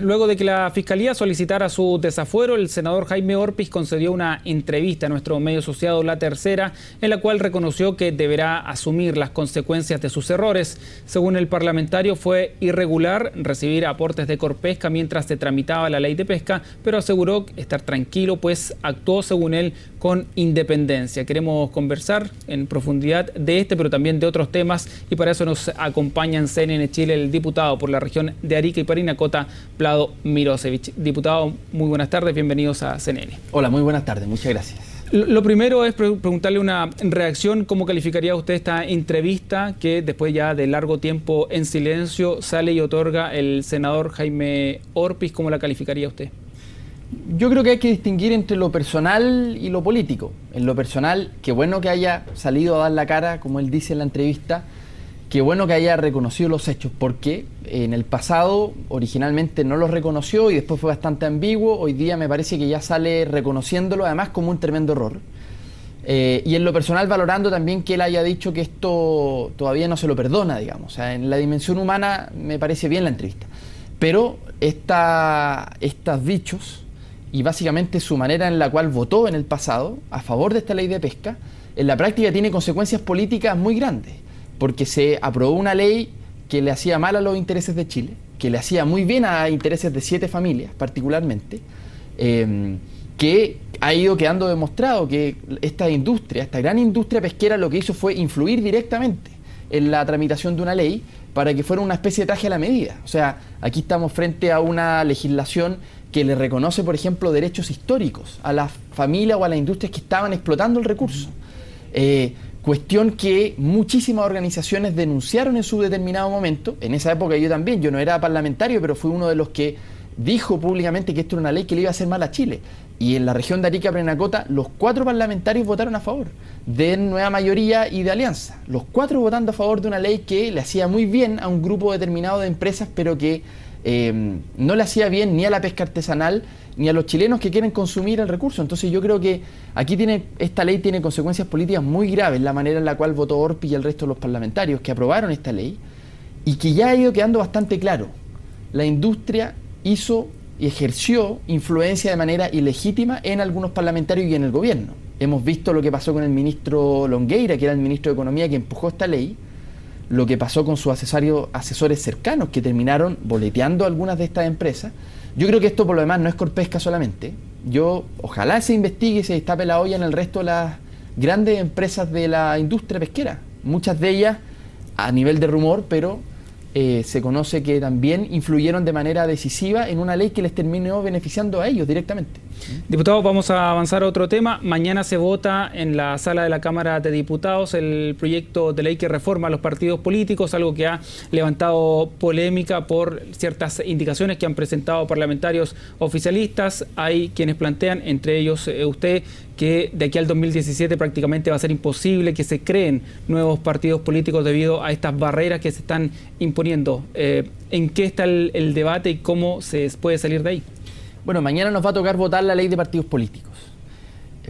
Luego de que la Fiscalía solicitara su desafuero, el senador Jaime Orpiz concedió una entrevista a nuestro medio asociado La Tercera, en la cual reconoció que deberá asumir las consecuencias de sus errores. Según el parlamentario, fue irregular recibir aportes de Corpesca mientras se tramitaba la ley de pesca, pero aseguró estar tranquilo, pues actuó, según él, con independencia. Queremos conversar en profundidad de este, pero también de otros temas, y para eso nos acompaña en CNN Chile el diputado por la región de Arica y Parinacota, Vlado Mirosevic. Diputado, muy buenas tardes, bienvenidos a CNN. Hola, muy buenas tardes, muchas gracias. Lo primero es preguntarle una reacción. ¿Cómo calificaría usted esta entrevista que después ya de largo tiempo en silencio sale y otorga el senador Jaime Orpiz? ¿Cómo la calificaría usted? Yo creo que hay que distinguir entre lo personal y lo político. En lo personal, qué bueno que haya salido a dar la cara, como él dice en la entrevista, qué bueno que haya reconocido los hechos, porque en el pasado originalmente no los reconoció y después fue bastante ambiguo. Hoy día me parece que ya sale reconociéndolo, además como un tremendo error. Y en lo personal valorando también que él haya dicho que esto todavía no se lo perdona, digamos. O sea, en la dimensión humana me parece bien la entrevista. Pero estos dichos y básicamente su manera en la cual votó en el pasado a favor de esta ley de pesca, en la práctica tiene consecuencias políticas muy grandes, porque se aprobó una ley que le hacía mal a los intereses de Chile, que le hacía muy bien a intereses de 7 familias particularmente, que ha ido quedando demostrado que esta industria, esta gran industria pesquera, lo que hizo fue influir directamente en la tramitación de una ley para que fuera una especie de traje a la medida. O sea, aquí estamos frente a una legislación que le reconoce, por ejemplo, derechos históricos a las familias o a las industrias que estaban explotando el recurso. Cuestión que muchísimas organizaciones denunciaron en su determinado momento. En esa época yo también, yo no era parlamentario, pero fui uno de los que dijo públicamente que esto era una ley que le iba a hacer mal a Chile. Y en la región de Arica y Parinacota, los 4 parlamentarios votaron a favor, de Nueva Mayoría y de Alianza. Los 4 votando a favor de una ley que le hacía muy bien a un grupo determinado de empresas, pero que no le hacía bien ni a la pesca artesanal ni a los chilenos que quieren consumir el recurso. Entonces yo creo que aquí esta ley tiene consecuencias políticas muy graves, la manera en la cual votó Orpiz y el resto de los parlamentarios que aprobaron esta ley, y que ya ha ido quedando bastante claro. La industria hizo y ejerció influencia de manera ilegítima en algunos parlamentarios y en el gobierno. Hemos visto lo que pasó con el ministro Longueira, que era el ministro de Economía que empujó esta ley, lo que pasó con sus asesores cercanos que terminaron boleteando algunas de estas empresas. Yo creo que esto por lo demás no es Corpesca solamente. Ojalá se investigue y se destape la olla en el resto de las grandes empresas de la industria pesquera. Muchas de ellas a nivel de rumor, pero se conoce que también influyeron de manera decisiva en una ley que les terminó beneficiando a ellos directamente. Diputado, vamos a avanzar a otro tema. Mañana se vota en la sala de la Cámara de Diputados el proyecto de ley que reforma los partidos políticos, algo que ha levantado polémica por ciertas indicaciones que han presentado parlamentarios oficialistas. Hay quienes plantean, entre ellos usted, que de aquí al 2017 prácticamente va a ser imposible que se creen nuevos partidos políticos debido a estas barreras que se están imponiendo. ¿En qué está el debate y cómo se puede salir de ahí? Bueno, mañana nos va a tocar votar la ley de partidos políticos.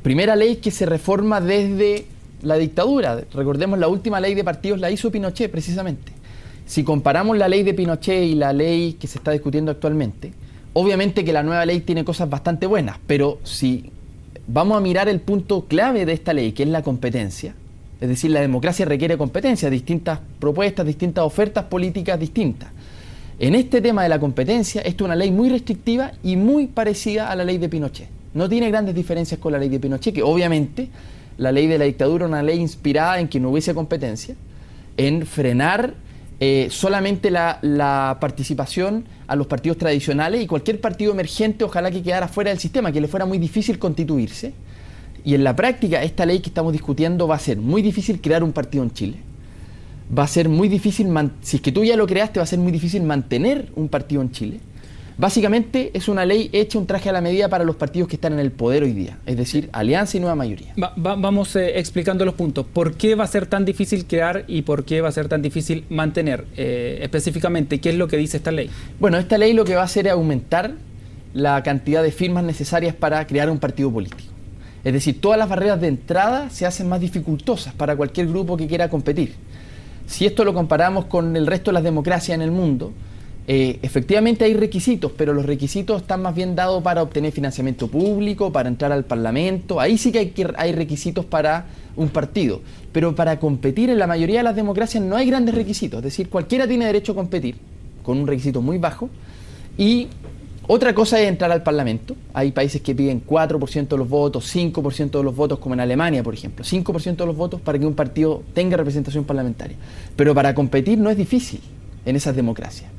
Primera ley que se reforma desde la dictadura. Recordemos, la última ley de partidos la hizo Pinochet precisamente. Si comparamos la ley de Pinochet y la ley que se está discutiendo actualmente, obviamente que la nueva ley tiene cosas bastante buenas, pero si vamos a mirar el punto clave de esta ley, que es la competencia, es decir, la democracia requiere competencia, distintas propuestas, distintas ofertas políticas distintas. En este tema de la competencia, esto es una ley muy restrictiva y muy parecida a la ley de Pinochet. No tiene grandes diferencias con la ley de Pinochet, que obviamente la ley de la dictadura era una ley inspirada en que no hubiese competencia, en frenar solamente la participación a los partidos tradicionales, y cualquier partido emergente ojalá que quedara fuera del sistema, que le fuera muy difícil constituirse. Y en la práctica, esta ley que estamos discutiendo va a ser muy difícil crear un partido en Chile. Va a ser muy difícil, si es que tú ya lo creaste, va a ser muy difícil mantener un partido en Chile. Básicamente es una ley hecha, un traje a la medida para los partidos que están en el poder hoy día, es decir, Alianza y Nueva Mayoría. Vamos explicando los puntos. ¿Por qué va a ser tan difícil crear y por qué va a ser tan difícil mantener? Específicamente, ¿qué es lo que dice esta ley? Bueno, esta ley lo que va a hacer es aumentar la cantidad de firmas necesarias para crear un partido político. Es decir, todas las barreras de entrada se hacen más dificultosas para cualquier grupo que quiera competir. Si esto lo comparamos con el resto de las democracias en el mundo, Efectivamente hay requisitos, pero los requisitos están más bien dados para obtener financiamiento público, para entrar al Parlamento. Ahí sí que hay requisitos para un partido, pero para competir en la mayoría de las democracias no hay grandes requisitos, es decir, cualquiera tiene derecho a competir con un requisito muy bajo. Y otra cosa es entrar al Parlamento. Hay países que piden 4% de los votos, 5% de los votos, como en Alemania, por ejemplo, 5% de los votos para que un partido tenga representación parlamentaria. Pero para competir no es difícil en esas democracias.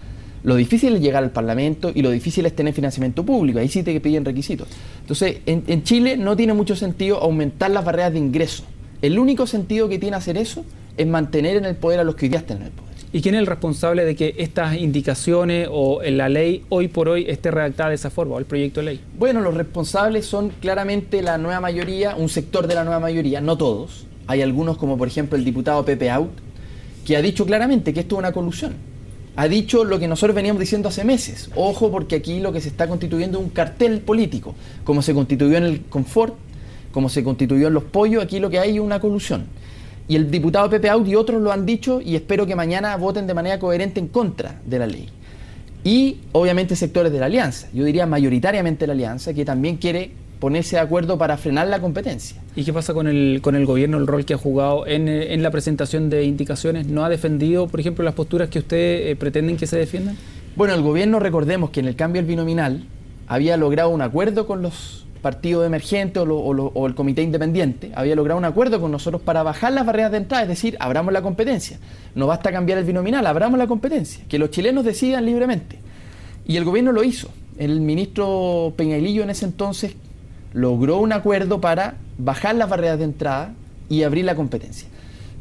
Lo difícil es llegar al Parlamento y lo difícil es tener financiamiento público. Ahí sí te piden requisitos. Entonces, en Chile no tiene mucho sentido aumentar las barreras de ingreso. El único sentido que tiene hacer eso es mantener en el poder a los que hoy día están en el poder. ¿Y quién es el responsable de que estas indicaciones o en la ley hoy por hoy esté redactada de esa forma, o el proyecto de ley? Bueno, los responsables son claramente la nueva mayoría, un sector de la nueva mayoría, no todos. Hay algunos, como por ejemplo el diputado Pepe Out, que ha dicho claramente que esto es una colusión. Ha dicho lo que nosotros veníamos diciendo hace meses. Ojo, porque aquí lo que se está constituyendo es un cartel político. Como se constituyó en el Confort, como se constituyó en los Pollos, aquí lo que hay es una colusión. Y el diputado Pepe Out y otros lo han dicho y espero que mañana voten de manera coherente en contra de la ley. Y obviamente sectores de la alianza, yo diría mayoritariamente la alianza, que también quiere ponerse de acuerdo para frenar la competencia. ¿Y qué pasa con el gobierno, el rol que ha jugado en la presentación de indicaciones? ¿No ha defendido, por ejemplo, las posturas que ustedes pretenden que se defiendan? Bueno, el gobierno, recordemos que en el cambio del binominal había logrado un acuerdo con los partidos emergentes o el comité independiente, había logrado un acuerdo con nosotros para bajar las barreras de entrada, es decir, abramos la competencia. No basta cambiar el binominal, abramos la competencia, que los chilenos decidan libremente. Y el gobierno lo hizo. El ministro Peñalillo en ese entonces logró un acuerdo para bajar las barreras de entrada y abrir la competencia.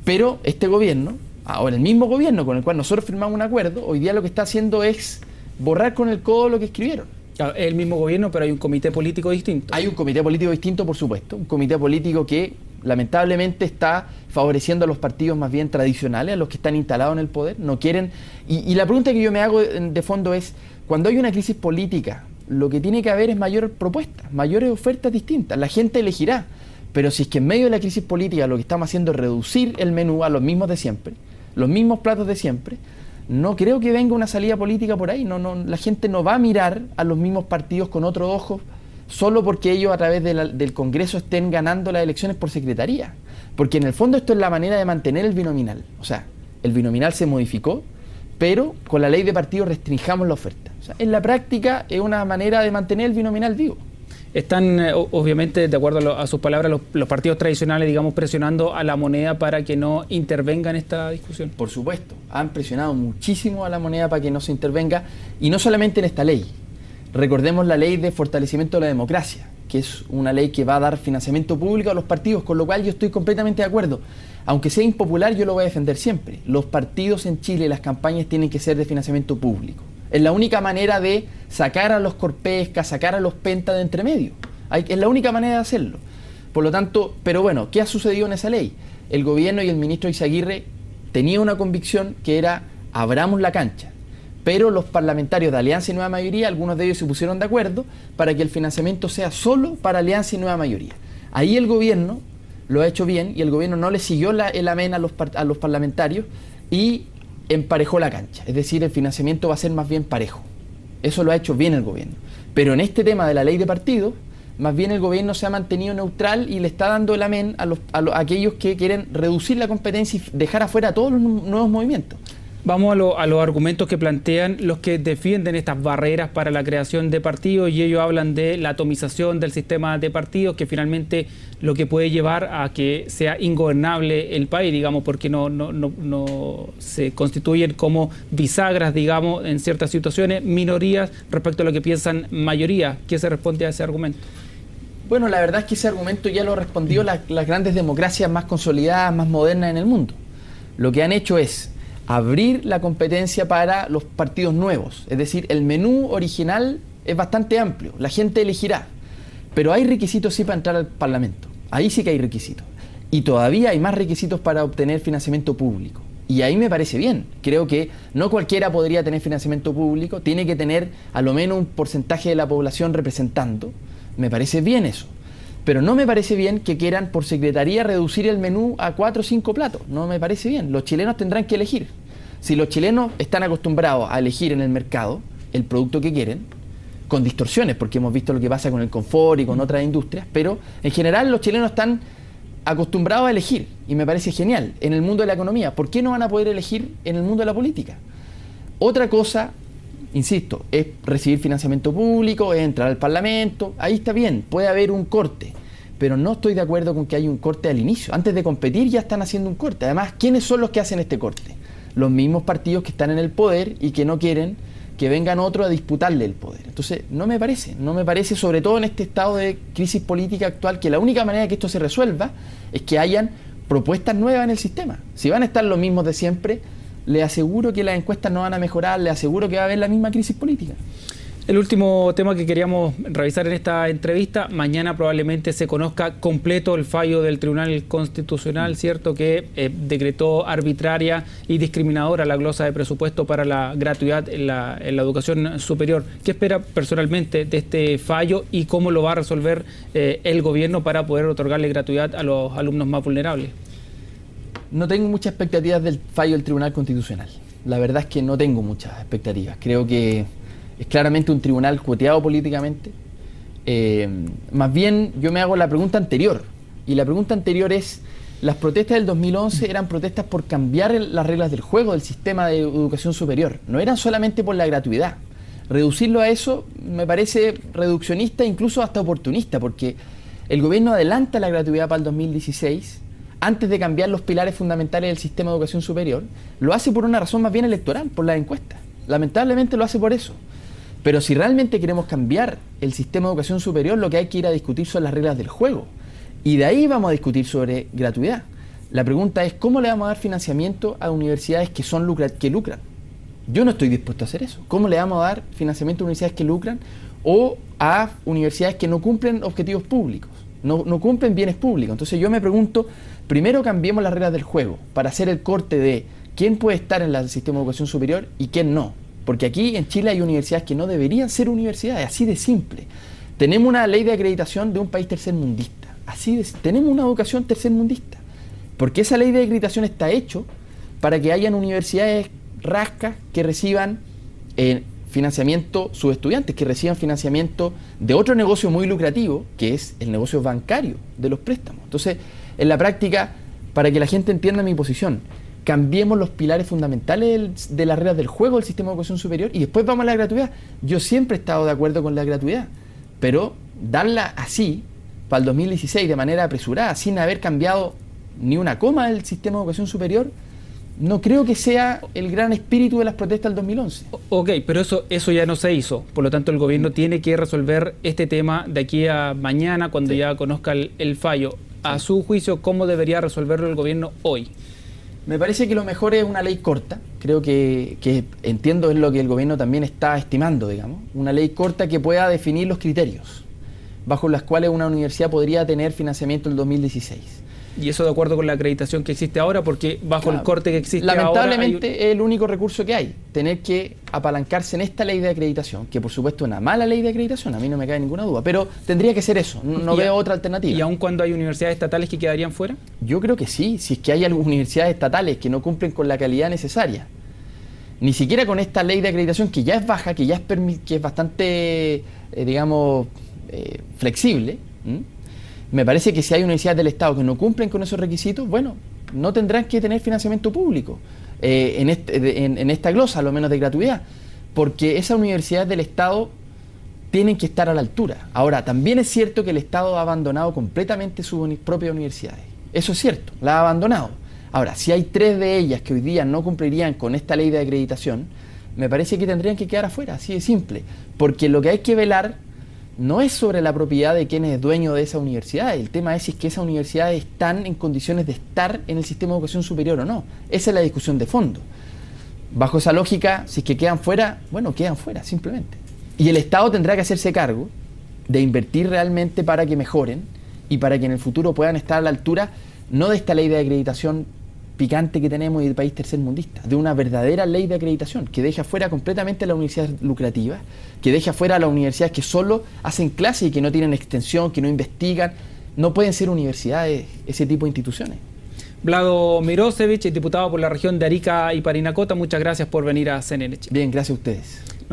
Pero este gobierno, ahora el mismo gobierno con el cual nosotros firmamos un acuerdo, hoy día lo que está haciendo es borrar con el codo lo que escribieron. El mismo gobierno, pero hay un comité político distinto. Hay un comité político distinto, por supuesto. Un comité político que lamentablemente está favoreciendo a los partidos más bien tradicionales, a los que están instalados en el poder. No quieren. Y la pregunta que yo me hago de fondo es, cuando hay una crisis política, lo que tiene que haber es mayor propuesta, mayores ofertas distintas. La gente elegirá. Pero si es que en medio de la crisis política lo que estamos haciendo es reducir el menú a los mismos de siempre, los mismos platos de siempre, no creo que venga una salida política por ahí. La gente no va a mirar a los mismos partidos con otro ojo solo porque ellos a través del Congreso estén ganando las elecciones por secretaría. Porque en el fondo esto es la manera de mantener el binominal. O sea, el binominal se modificó, pero con la ley de partidos restringamos la oferta. O sea, en la práctica es una manera de mantener el binominal vivo. Están, obviamente, de acuerdo a sus palabras, los partidos tradicionales, digamos, presionando a la moneda para que no intervenga en esta discusión. Por supuesto, han presionado muchísimo a la moneda para que no se intervenga, y no solamente en esta ley. Recordemos la ley de fortalecimiento de la democracia, que es una ley que va a dar financiamiento público a los partidos, con lo cual yo estoy completamente de acuerdo. Aunque sea impopular, yo lo voy a defender siempre. Los partidos en Chile, las campañas tienen que ser de financiamiento público. Es la única manera de sacar a los Corpesca, sacar a los Penta de entre medio. Es la única manera de hacerlo. Por lo tanto, pero bueno, ¿qué ha sucedido en esa ley? El gobierno y el ministro Izaguirre tenían una convicción que era abramos la cancha. Pero los parlamentarios de Alianza y Nueva Mayoría, algunos de ellos se pusieron de acuerdo para que el financiamiento sea solo para Alianza y Nueva Mayoría. Ahí el gobierno lo ha hecho bien y el gobierno no le siguió el amén a los parlamentarios y emparejó la cancha, es decir, el financiamiento va a ser más bien parejo. Eso lo ha hecho bien el gobierno. Pero en este tema de la ley de partidos, más bien el gobierno se ha mantenido neutral y le está dando el amén a aquellos que quieren reducir la competencia y dejar afuera a todos los nuevos movimientos. Vamos a los argumentos que plantean los que defienden estas barreras para la creación de partidos, y ellos hablan de la atomización del sistema de partidos, que finalmente lo que puede llevar a que sea ingobernable el país, digamos, porque no se constituyen como bisagras, digamos, en ciertas situaciones, minorías respecto a lo que piensan mayoría. ¿Qué se responde a ese argumento? Bueno, la verdad es que ese argumento ya lo han respondido las grandes democracias más consolidadas, más modernas en el mundo. Lo que han hecho es abrir la competencia para los partidos nuevos. Es decir, el menú original es bastante amplio, la gente elegirá. Pero hay requisitos sí para entrar al Parlamento. Ahí sí que hay requisitos. Y todavía hay más requisitos para obtener financiamiento público. Y ahí me parece bien. Creo que no cualquiera podría tener financiamiento público, tiene que tener a lo menos un porcentaje de la población representando. Me parece bien eso. Pero no me parece bien que quieran por secretaría reducir el menú a 4 o 5 platos. No me parece bien. Los chilenos tendrán que elegir. Si los chilenos están acostumbrados a elegir en el mercado el producto que quieren, con distorsiones, porque hemos visto lo que pasa con el confort y con otras industrias, pero en general los chilenos están acostumbrados a elegir, y me parece genial, en el mundo de la economía. ¿Por qué no van a poder elegir en el mundo de la política? Otra cosa, insisto, es recibir financiamiento público, es entrar al Parlamento, ahí está bien, puede haber un corte, pero no estoy de acuerdo con que haya un corte al inicio. Antes de competir ya están haciendo un corte. Además, ¿quiénes son los que hacen este corte? Los mismos partidos que están en el poder y que no quieren que vengan otros a disputarle el poder. Entonces, no me parece, sobre todo en este estado de crisis política actual, que la única manera de que esto se resuelva es que hayan propuestas nuevas en el sistema. Si van a estar los mismos de siempre, le aseguro que las encuestas no van a mejorar, le aseguro que va a haber la misma crisis política. El último tema que queríamos revisar en esta entrevista: mañana probablemente se conozca completo el fallo del Tribunal Constitucional, ¿cierto?, que decretó arbitraria y discriminadora la glosa de presupuesto para la gratuidad en la educación superior. ¿Qué espera personalmente de este fallo y cómo lo va a resolver el gobierno para poder otorgarle gratuidad a los alumnos más vulnerables? No tengo muchas expectativas del fallo del Tribunal Constitucional. La verdad es que no tengo muchas expectativas. Creo que es claramente un tribunal cuoteado políticamente. Más bien yo me hago la pregunta anterior, y la pregunta anterior es: las protestas del 2011 eran protestas por cambiar las reglas del juego del sistema de educación superior, no eran solamente por la gratuidad. Reducirlo a eso me parece reduccionista, incluso hasta oportunista, porque el gobierno adelanta la gratuidad para el 2016 antes de cambiar los pilares fundamentales del sistema de educación superior. Lo hace por una razón más bien electoral, por las encuestas. Lamentablemente lo hace por eso. Pero si realmente queremos cambiar el sistema de educación superior, lo que hay que ir a discutir son las reglas del juego. Y de ahí vamos a discutir sobre gratuidad. La pregunta es: ¿cómo le vamos a dar financiamiento a universidades que lucran? Yo no estoy dispuesto a hacer eso. ¿Cómo le vamos a dar financiamiento a universidades que lucran o a universidades que no cumplen objetivos públicos, no cumplen bienes públicos? Entonces yo me pregunto, primero cambiemos las reglas del juego para hacer el corte de quién puede estar en el sistema de educación superior y quién no. Porque aquí en Chile hay universidades que no deberían ser universidades, así de simple. Tenemos una ley de acreditación de un país tercermundista, tenemos una educación tercermundista, porque esa ley de acreditación está hecho para que hayan universidades rascas que reciban financiamiento, sus estudiantes que reciban financiamiento de otro negocio muy lucrativo, que es el negocio bancario de los préstamos. Entonces, en la práctica, para que la gente entienda mi posición, cambiemos los pilares fundamentales de las reglas del juego del sistema de educación superior y después vamos a la gratuidad. Yo siempre he estado de acuerdo con la gratuidad, pero darla así, para el 2016, de manera apresurada, sin haber cambiado ni una coma del sistema de educación superior, no creo que sea el gran espíritu de las protestas del 2011. Ok, pero eso ya no se hizo. Por lo tanto, el gobierno tiene que resolver este tema de aquí a mañana, cuando ya conozca el fallo. A su juicio, ¿cómo debería resolverlo el gobierno hoy? Me parece que lo mejor es una ley corta. Creo que entiendo es lo que el gobierno también está estimando, digamos. Una ley corta que pueda definir los criterios bajo los cuales una universidad podría tener financiamiento en el 2016. Y eso de acuerdo con la acreditación que existe ahora, porque bajo el corte que existe lamentablemente ahora es el único recurso que hay, tener que apalancarse en esta ley de acreditación, que por supuesto es una mala ley de acreditación, a mí no me cabe ninguna duda, pero tendría que ser eso, no veo otra alternativa. ¿Y aun cuando hay universidades estatales que quedarían fuera? Yo creo que sí, si es que hay algunas universidades estatales que no cumplen con la calidad necesaria, ni siquiera con esta ley de acreditación que ya es baja, que ya es bastante, flexible. Me parece que si hay universidades del Estado que no cumplen con esos requisitos, bueno, no tendrán que tener financiamiento público en esta glosa, a lo menos de gratuidad, porque esas universidades del Estado tienen que estar a la altura. Ahora, también es cierto que el Estado ha abandonado completamente sus propias universidades. Eso es cierto, la ha abandonado. Ahora, si hay 3 de ellas que hoy día no cumplirían con esta ley de acreditación, me parece que tendrían que quedar afuera, así de simple, porque lo que hay que velar no es sobre la propiedad de quién es dueño de esa universidad. El tema es si es que esas universidades están en condiciones de estar en el sistema de educación superior o no. Esa es la discusión de fondo. Bajo esa lógica, si es que quedan fuera, bueno, quedan fuera, simplemente. Y el Estado tendrá que hacerse cargo de invertir realmente para que mejoren y para que en el futuro puedan estar a la altura, no de esta ley de acreditación picante que tenemos y del país tercermundista, de una verdadera ley de acreditación que deje afuera completamente las universidades lucrativas, que deje afuera a las universidades que solo hacen clases y que no tienen extensión, que no investigan. No pueden ser universidades ese tipo de instituciones. Vlado Mirosevich, diputado por la región de Arica y Parinacota, muchas gracias por venir a CNN Chile. Bien, gracias a ustedes.